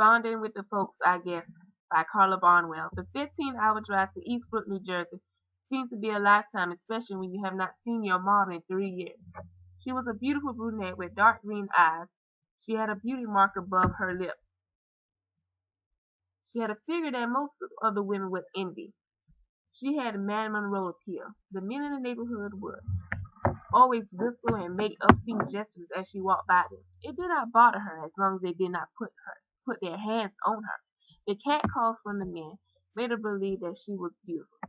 Bonding with the Folks, I Guess, by Carla Barnwell. The 15-hour drive to Eastbrook, New Jersey seemed to be a lifetime, especially when you have not seen your mom in 3 years. She was a beautiful brunette with dark green eyes. She had a beauty mark above her lip. She had a figure that most of the women would envy. She had Marilyn Monroe appeal. The men in the neighborhood would always whistle and make obscene gestures as she walked by them. It did not bother her as long as they did not put their hands on her. The cat calls from the men made her believe that she was beautiful.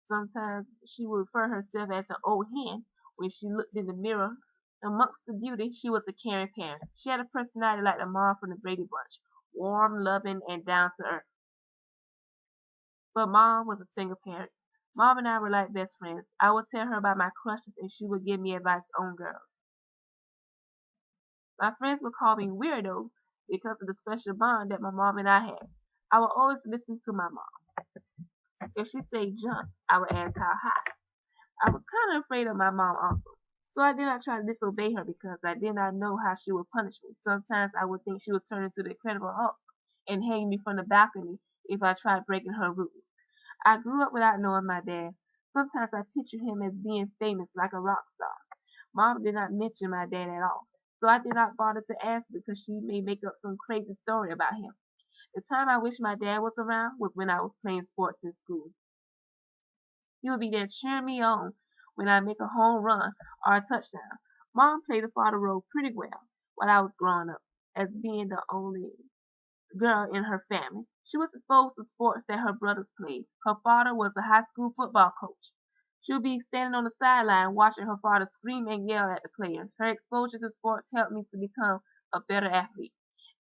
Sometimes she would refer herself as an old hen when she looked in the mirror. Amongst the beauty, she was a caring parent. She had a personality like the mom from the Brady Bunch, warm, loving, and down to earth. But Mom was a single parent. Mom and I were like best friends. I would tell her about my crushes and she would give me advice on girls. My friends would call me weirdo because of the special bond that my mom and I had. I would always listen to my mom. If she said jump, I would ask how high. I was kind of afraid of my mom also. So I did not try to disobey her because I did not know how she would punish me. Sometimes I would think she would turn into the Incredible Hulk and hang me from the balcony if I tried breaking her rules. I grew up without knowing my dad. Sometimes I pictured him as being famous like a rock star. Mom did not mention my dad at all, so I did not bother to ask because she may make up some crazy story about him. The time I wish my dad was around was when I was playing sports in school. He would be there cheering me on when I make a home run or a touchdown. Mom played the father role pretty well while I was growing up, as being the only girl in her family. She was exposed to sports that her brothers played. Her father was a high school football coach. She would be standing on the sideline watching her father scream and yell at the players. Her exposure to sports helped me to become a better athlete.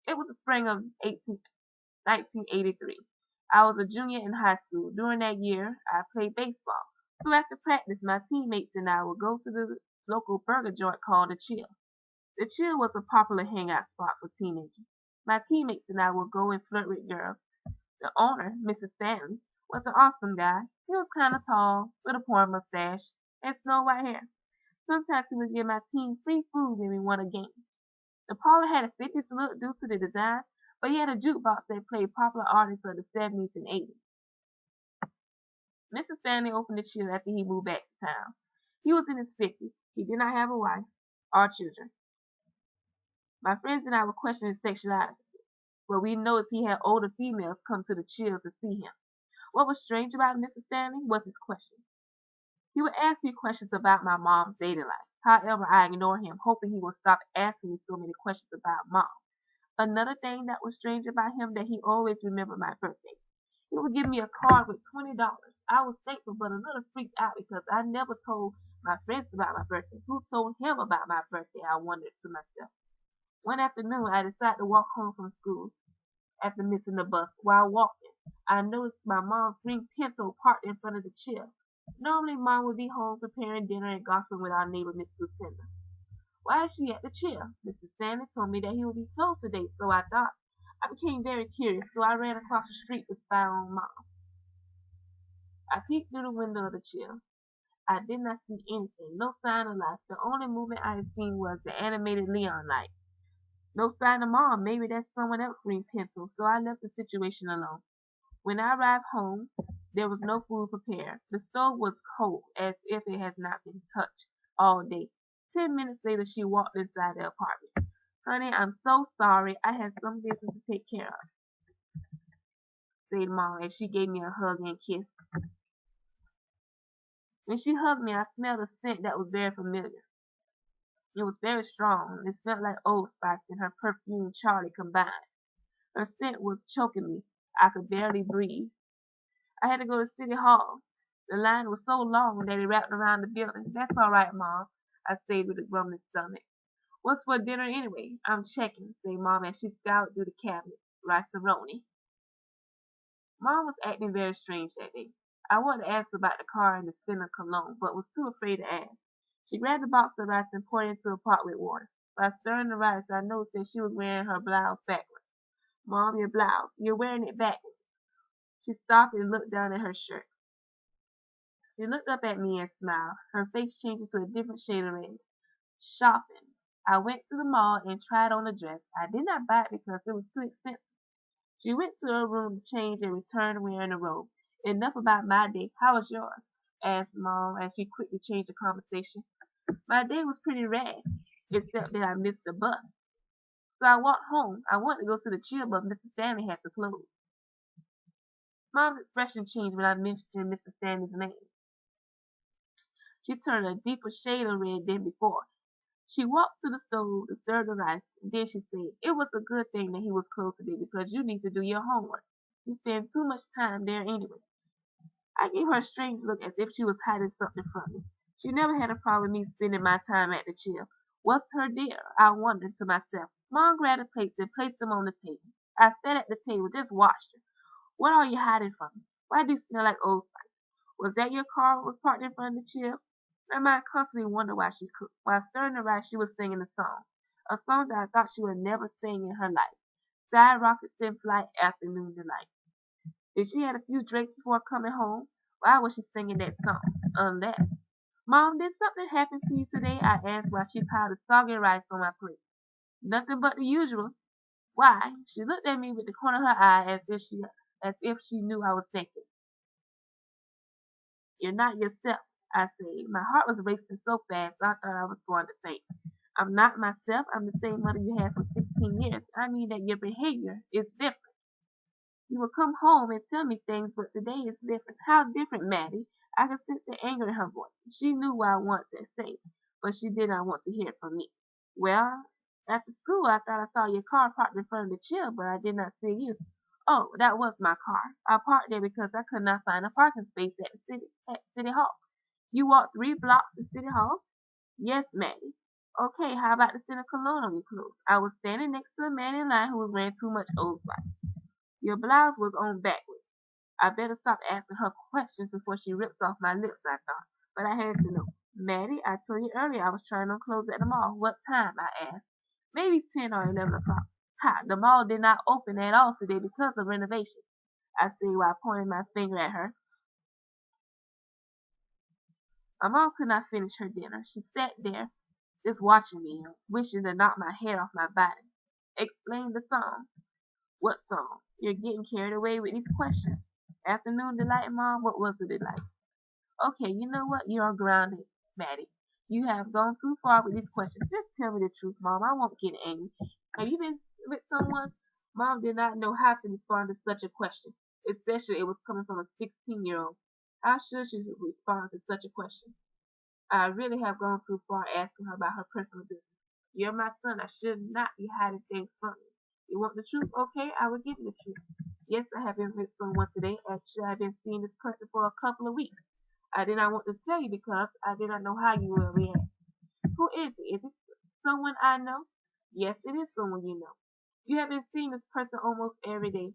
It was the spring of 1983. I was a junior in high school. During that year, I played baseball. So after practice, my teammates and I would go to the local burger joint called The Chill. The Chill was a popular hangout spot for teenagers. My teammates and I would go and flirt with girls. The owner, Mr. Stanley, was an awesome guy. He was kind of tall, with a porn mustache, and snow white hair. Sometimes he would give my team free food when we won a game. The parlor had a 50s look due to the design, but he had a jukebox that played popular artists of the 70s and 80s. Mr. Stanley opened the Chill after he moved back to town. He was in his 50s. He did not have a wife or children. My friends and I were questioning his sexuality, but we noticed he had older females come to the Chill to see him. What was strange about Mr. Stanley was his questions. He would ask me questions about my mom's dating life. However, I ignored him, hoping he would stop asking me so many questions about mom. Another thing that was strange about him that he always remembered my birthday. He would give me a card with $20. I was thankful but a little freaked out because I never told my friends about my birthday. Who told him about my birthday? I wondered to myself. One afternoon, I decided to walk home from school after missing the bus. While walking, I noticed my mom's green Pinto parked in front of the Chill. Normally, Mom would be home preparing dinner and gossiping with our neighbor, Miss Lucinda. Why is she at the Chill? Mr. Stanley told me that he would be closed today, so I thought. I became very curious, so I ran across the street to spy on Mom. I peeked through the window of the Chill. I did not see anything, no sign of life. The only movement I had seen was the animated Leon light. No sign of Mom. Maybe that's someone else's green pencil, so I left the situation alone. When I arrived home, there was no food prepared. The stove was cold, as if it had not been touched all day. 10 minutes later, she walked inside the apartment. Honey, I'm so sorry. I had some business to take care of, said Mom, as she gave me a hug and kiss. When she hugged me, I smelled a scent that was very familiar. It was very strong. It smelled like Old Spice and her perfume Charlie combined. Her scent was choking me. I could barely breathe. I had to go to City Hall. The line was so long that it wrapped around the building. That's all right, Mom, I said with a grumbling stomach. What's for dinner anyway? I'm checking, said Mom as she scoured through the cabinet. Rice-a-roni. Mom was acting very strange that day. I wanted to ask about the car and the scent of cologne, but was too afraid to ask. She grabbed a box of rice and poured it into a pot with water. By stirring the rice, I noticed that she was wearing her blouse backwards. Mom, your blouse. You're wearing it backwards. She stopped and looked down at her shirt. She looked up at me and smiled. Her face changed into a different shade of red. Shopping. I went to the mall and tried on a dress. I did not buy it because it was too expensive. She went to her room to change and returned wearing a robe. Enough about my day. How was yours? Asked Mom as she quickly changed the conversation. My day was pretty rad, except that I missed the bus. So I walked home. I wanted to go to the chill, but Mr. Stanley had to close. Mom's expression changed when I mentioned Mr. Stanley's name. She turned a deeper shade of red than before. She walked to the stove to stir the rice, and then she said, "It was a good thing that he was closed today because you need to do your homework. You spend too much time there anyway." I gave her a strange look as if she was hiding something from me. She never had a problem with me spending my time at the chill. What's her deal? I wondered to myself. Mom grabbed the plates and placed them on the table. I sat at the table, just watched her. "What are you hiding from me? Why do you smell like Old Spice? Was that your car was parked in front of the chill?" My mind constantly wondered why she cooked. While stirring the rice, she was singing a song that I thought she would never sing in her life. Skyrockets in flight, afternoon delight. Did she had a few drinks before coming home? Why was she singing that song? Unless. "Mom, did something happen to you today?" I asked while she piled the soggy rice on my plate. "Nothing but the usual." "Why?" She looked at me with the corner of her eye as if she knew I was thinking. "You're not yourself," I said. My heart was racing so fast I thought I was going to faint. "I'm not myself. I'm the same mother you had for 16 years. I mean that your behavior is different. You will come home and tell me things, but today is different." "How different, Maddie?" I could sense the anger in her voice. She knew what I wanted to say, but she did not want to hear it from me. "Well, after school I thought I saw your car parked in front of the chill, but I did not see you." "Oh, that was my car. I parked there because I could not find a parking space at City Hall." "You walked 3 blocks to City Hall?" "Yes, Maddie." "Okay, how about the scent of cologne on your clothes?" I was standing next to a man in line who was wearing too much Old Spice. "Your blouse was on backwards." I better stop asking her questions before she rips off my lips, I thought. But I had to know. "Maddie, I told you earlier I was trying on clothes at the mall." "What time?" I asked. "Maybe 10 or 11 o'clock. Ha, the mall did not open at all today because of renovations," I said while pointing my finger at her. My mom could not finish her dinner. She sat there, just watching me, and wishing to knock my head off my body. "Explain the song." "What song?" "You're getting carried away with these questions." "Afternoon delight, Mom? What was the delight?" "Okay, you know what? You are grounded, Maddie. You have gone too far with these questions. Just tell me the truth, Mom. I won't get angry. Have you been with someone?" Mom did not know how to respond to such a question, especially it was coming from a 16-year-old. How should she respond to such a question? I really have gone too far asking her about her personal business. You're my son. I should not be hiding things from you. You want the truth? Okay, I will give you the truth. Yes, I have been with someone today. Actually, I've been seeing this person for a couple of weeks. I did not want to tell you because I did not know how you will react. Who is it? Is it someone I know? Yes, it is someone you know. You have been seeing this person almost every day.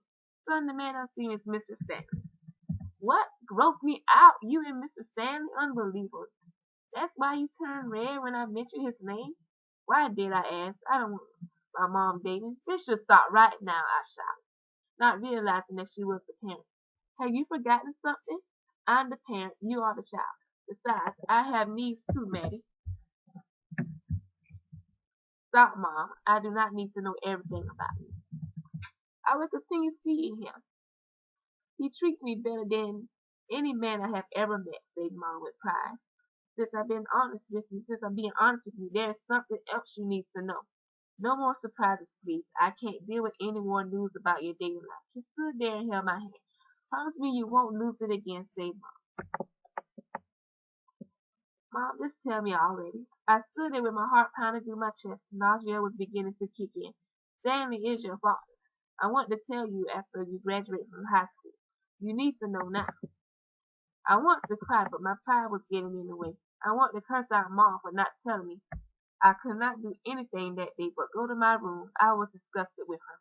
Son, the man I've seen is Mr. Stanley. What? Gross me out. You and Mr. Stanley? Unbelievable. That's why you turned red when I mentioned his name? Why did I ask? I don't want my mom dating. This should stop right now, I shouted, not realizing that she was the parent. Have you forgotten something? I'm the parent, you are the child. Besides, I have needs too, Maddie. Stop, Mom. I do not need to know everything about you. I will continue feeding him. He treats me better than any man I have ever met, said Mom with pride. Since I'm being honest with you, there is something else you need to know. No more surprises, please. I can't deal with any more news about your dating life." She stood there and held my hand. "Promise me you won't lose it again," said Mom. "Mom, just tell me already." I stood there with my heart pounding through my chest. Nausea was beginning to kick in. "Stanley is your father. I want to tell you after you graduate from high school. You need to know now." I wanted to cry, but my pride was getting in the way. I wanted to curse out Mom for not telling me. I could not do anything that day but go to my room. I was disgusted with her.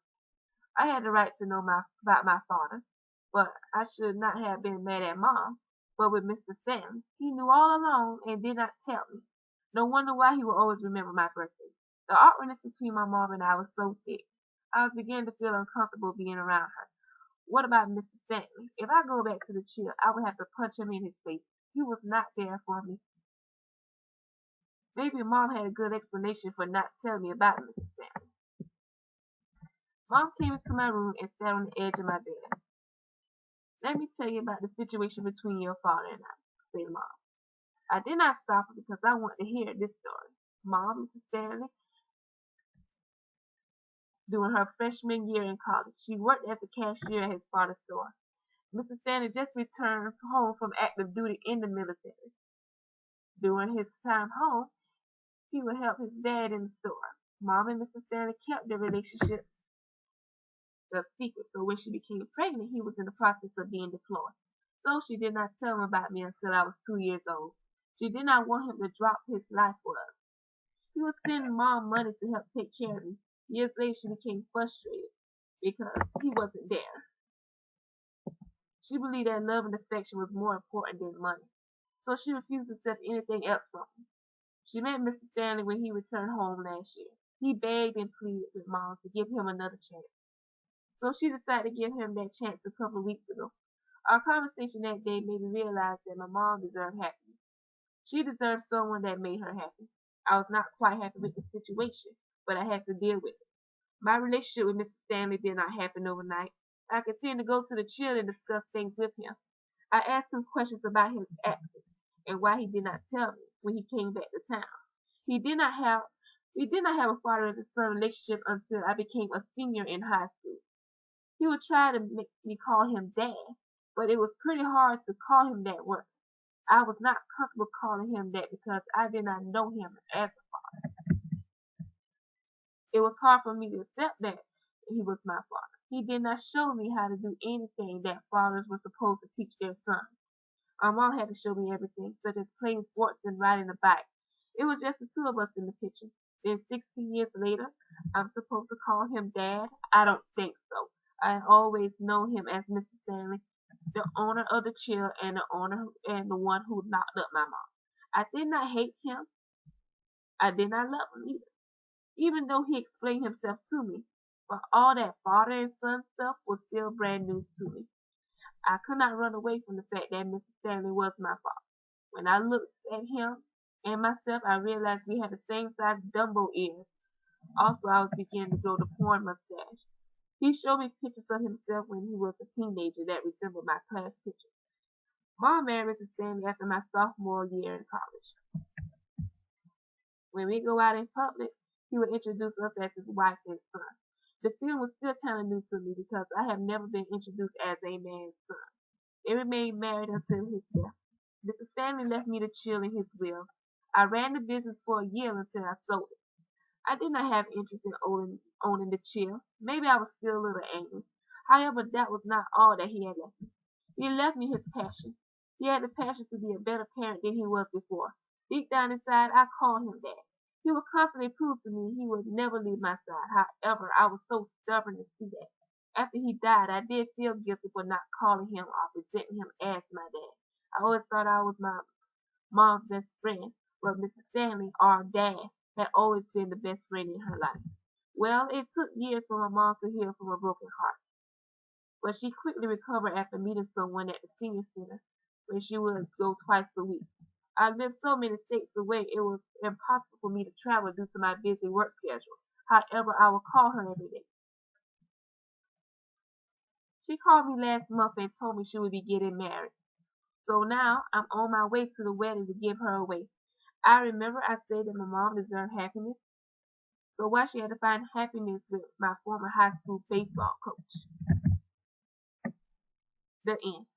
I had the right to know about my father, but I should not have been mad at Mom. But with Mr. Stanley, he knew all along and did not tell me. No wonder why he will always remember my birthday. The awkwardness between my mom and I was so thick. I was beginning to feel uncomfortable being around her. What about Mr. Stanley? If I go back to the chill, I would have to punch him in his face. He was not there for me. Maybe Mom had a good explanation for not telling me about Mr. Stanley. Mom came into my room and sat on the edge of my bed. Let me tell you about the situation between your father and I, said Mom. I did not stop her because I wanted to hear this story. Mom, Mrs. Stanley, during her freshman year in college, she worked as a cashier at his father's store. Mr. Stanley just returned home from active duty in the military. During his time home, he would help his dad in the store. Mom and Mr. Stanley kept their relationship a secret, so when she became pregnant, he was in the process of being deployed. So she did not tell him about me until I was 2 years old. She did not want him to drop his life for us. He was sending Mom money to help take care of me. Years later, she became frustrated because he wasn't there. She believed that love and affection was more important than money, so she refused to accept anything else from him. She met Mr. Stanley when he returned home last year. He begged and pleaded with Mom to give him another chance. So she decided to give him that chance a couple of weeks ago. Our conversation that day made me realize that my mom deserved happiness. She deserved someone that made her happy. I was not quite happy with the situation, but I had to deal with it. My relationship with Mr. Stanley did not happen overnight. I continued to go to the chill and discuss things with him. I asked him questions about his absence and why he did not tell me when he came back to town. We did not have a father and son relationship until I became a senior in high school. He would try to make me call him Dad, but it was pretty hard to call him that word. I was not comfortable calling him that because I did not know him as a father. It was hard for me to accept that he was my father. He did not show me how to do anything that fathers were supposed to teach their sons. My mom had to show me everything, such as playing sports and riding a bike. It was just the two of us in the picture. Then 16 years later, I'm supposed to call him Dad? I don't think so. I always know him as Mr. Stanley, the owner of the chair and the one who knocked up my mom. I did not hate him. I did not love him either, even though he explained himself to me. But all that father and son stuff was still brand new to me. I could not run away from the fact that Mr. Stanley was my father. When I looked at him and myself, I realized we had the same size Dumbo ears. Also, I was beginning to grow the porn mustache. He showed me pictures of himself when he was a teenager that resembled my class pictures. Mom married Mr. Stanley after my sophomore year in college. When we go out in public, he would introduce us as his wife and son. The feeling was still kind of new to me because I have never been introduced as a man's son. They remained married until his death. Mr. Stanley left me to chill in his will. I ran the business for a year until I sold it. I did not have interest in owning the chill. Maybe I was still a little angry. However, that was not all that he had left me. He left me his passion. He had the passion to be a better parent than he was before. Deep down inside, I called him that. He would constantly prove to me he would never leave my side. However, I was so stubborn to see that. After he died, I did feel guilty for not calling him or presenting him as my dad. I always thought I was my mom's best friend, but Mr. Stanley, our dad, had always been the best friend in her life. Well, it took years for my mom to heal from a broken heart, but she quickly recovered after meeting someone at the senior center where she would go twice a week. I lived so many states away, it was impossible for me to travel due to my busy work schedule. However, I would call her every day. She called me last month and told me she would be getting married. So now I'm on my way to the wedding to give her away. I remember I said that my mom deserved happiness, so why she had to find happiness with my former high school baseball coach. The end.